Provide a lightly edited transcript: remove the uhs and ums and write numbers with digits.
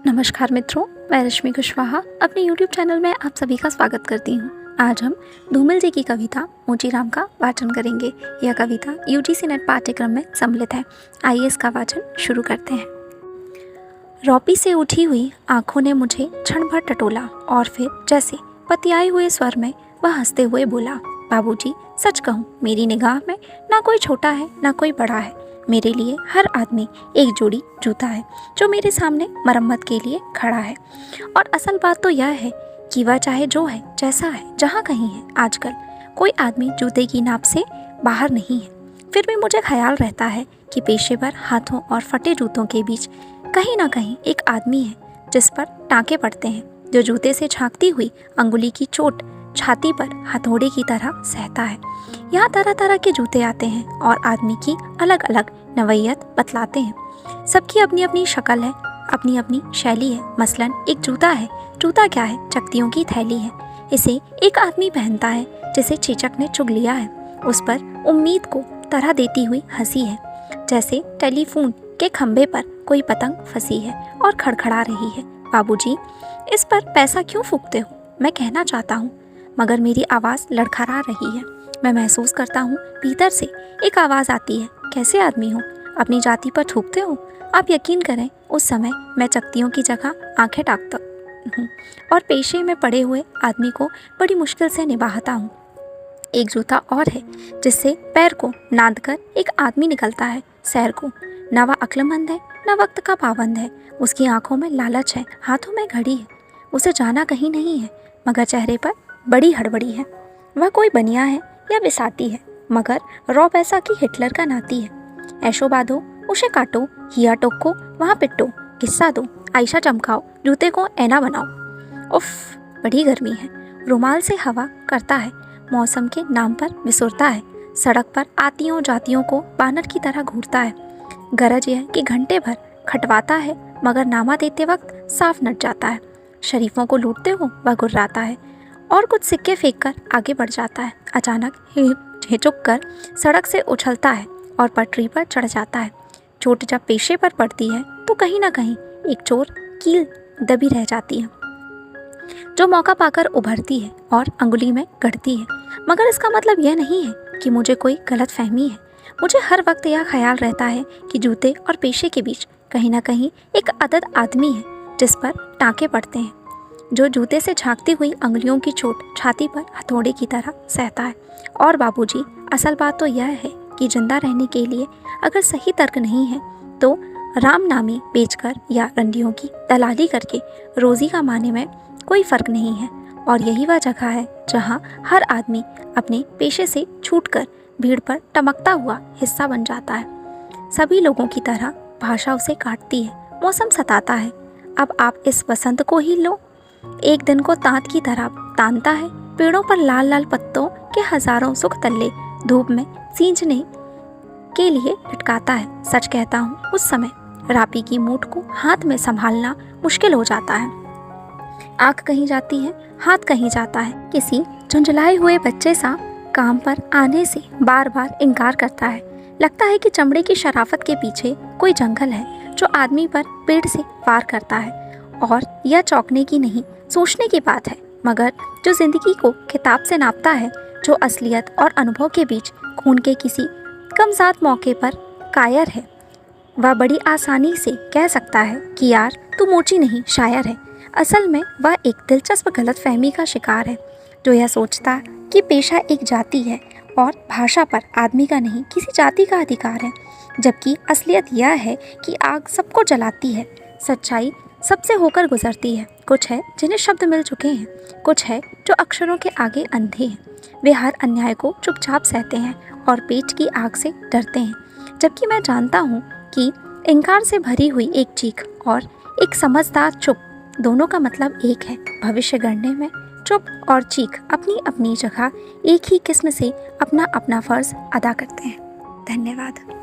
नमस्कार मित्रों, मैं रश्मि कुशवाहा अपने YouTube चैनल में आप सभी का स्वागत करती हूँ। आज हम धूमिल जी की कविता मोचीराम का वाचन करेंगे। यह कविता UGC नेट पाठ्यक्रम में सम्मिलित है। आइए इसका वाचन शुरू करते हैं। रौपी से उठी हुई आंखों ने मुझे क्षण भर टटोला और फिर जैसे पतियाए हुए स्वर में वह हंसते हुए बोला, बाबूजी सच कहूँ मेरी निगाह में ना कोई छोटा है ना कोई बड़ा है। मेरे लिए हर आदमी एक जोड़ी जूता है जो मेरे सामने मरम्मत के लिए खड़ा है। और असल बात तो यह है कि वह चाहे जो है, जैसा है, जहाँ कहीं है, आजकल कोई आदमी जूते की नाप से बाहर नहीं है। फिर भी मुझे ख्याल रहता है कि पेशेवर हाथों और फटे जूतों के बीच कहीं ना कहीं एक आदमी है जिस पर टाँके पड़ते हैं, जो जूते से झांकती हुई अंगुली की चोट छाती पर हथौड़े की तरह सहता है। यहाँ तरह तरह के जूते आते हैं और आदमी की अलग अलग नवैयत बतलाते हैं। सबकी अपनी अपनी शक्ल है, अपनी अपनी शैली है। मसलन एक जूता है। जूता क्या है? चकतियों की थैली है। इसे एक आदमी पहनता है जिसे चेचक ने चुग लिया है। उस पर उम्मीद को तरह देती हुई हंसी है, जैसे टेलीफोन के खंभे पर कोई पतंग फंसी है और खड़खड़ा रही है। बाबूजी, इस पर पैसा क्यों फूकते हो? मैं कहना चाहता हूँ, मगर मेरी आवाज़ लड़खड़ा रही है। मैं महसूस करता हूँ भीतर से एक आवाज़ आती है, कैसे आदमी हो, अपनी जाति पर थूकते हो? आप यकीन करें, उस समय मैं चकतियों की जगह आंखें ताकता हूँ और पेशे में पड़े हुए आदमी को बड़ी मुश्किल से निभाता हूँ। एक जूता और है जिससे पैर को नाद कर एक आदमी निकलता है सैर को। न वह अक्लमंद है न वक्त का पाबंद है। उसकी आंखों में लालच है, हाथों में घड़ी है। उसे जाना कहीं नहीं है, मगर चेहरे पर बड़ी हड़बड़ी है। वह कोई बनिया है या बिसाती है, मगर रौब ऐसा कि हिटलर का नाती है। ऐशो बांधो, उसे काटो, हिया टोको, वहाँ पिटो, किस्सा दो, आयशा चमकाओ, जूते को ऐना बनाओ। उफ, बड़ी गर्मी है। रुमाल से हवा करता है, मौसम के नाम पर विसुरता है। सड़क पर आतियों जातियों को बानर की तरह घूरता है। गरज यह कि घंटे भर खटवाता है, मगर नामा देते वक्त साफ नट जाता है। शरीफों को लूटते हो वह गुर्राता है और कुछ सिक्के फेंक कर आगे बढ़ जाता है। अचानक हिचक कर सड़क से उछलता है और पटरी पर चढ़ जाता है। चोट जब पेशे पर पड़ती है तो कहीं ना कहीं एक चोर कील दबी रह जाती है, जो मौका पाकर उभरती है और अंगुली में गढ़ती है। मगर इसका मतलब यह नहीं है कि मुझे कोई गलत फहमी है। मुझे हर वक्त यह ख्याल रहता है कि जूते और पेशे के बीच कहीं ना कहीं एक अदद आदमी है जिस पर टाँके पड़ते हैं, जो जूते से झांकती हुई अंगुलियों की चोट छाती पर हथौड़े की तरह सहता है। और बाबूजी, असल बात तो यह है कि जिंदा रहने के लिए अगर सही तर्क नहीं है तो रामनामी बेचकर या रंडियों की दलाली करके रोज़ी कमाने में कोई फ़र्क नहीं है। और यही वह जगह है जहाँ हर आदमी अपने पेशे से छूटकर भीड़ पर टमकता हुआ हिस्सा बन जाता है। सभी लोगों की तरह भाषा उसे काटती है, मौसम सताता है। अब आप इस बसंत को ही लो, एक दिन को तांत की तरह तानता है। पेड़ों पर लाल लाल पत्तों के हजारों सुख तल्ले धूप में सींचने के लिए लटकाता है। सच कहता हूँ, उस समय रापी की मूठ को हाथ में संभालना मुश्किल हो जाता है। आंख कहीं जाती है, हाथ कहीं जाता है। किसी झुंझलाए हुए बच्चे सा काम पर आने से बार बार इनकार करता है। लगता है कि चमड़े की शराफत के पीछे कोई जंगल है जो आदमी पर पेड़ से वार करता है। और यह चौंकने की नहीं, सोचने की बात है। मगर जो जिंदगी को किताब से नापता है, जो असलियत और अनुभव के बीच खून के किसी कमज़ात मौके पर कायर है, वह बड़ी आसानी से कह सकता है कि यार तू मोची नहीं शायर है। असल में वह एक दिलचस्प गलतफहमी का शिकार है, जो यह सोचता कि पेशा एक जाति है और भाषा पर आदमी का नहीं, किसी जाति का अधिकार है। जबकि असलियत यह है कि आग सबको जलाती है, सच्चाई सबसे होकर गुजरती है। कुछ है जिन्हें शब्द मिल चुके हैं, कुछ है जो अक्षरों के आगे अंधे हैं। वे हर अन्याय को चुपचाप सहते हैं और पेट की आग से डरते हैं। जबकि मैं जानता हूँ कि इनकार से भरी हुई एक चीख और एक समझदार चुप, दोनों का मतलब एक है। भविष्य गढ़ने में चुप और चीख अपनी अपनी जगह एक ही किस्म से अपना अपना फ़र्ज अदा करते हैं। धन्यवाद।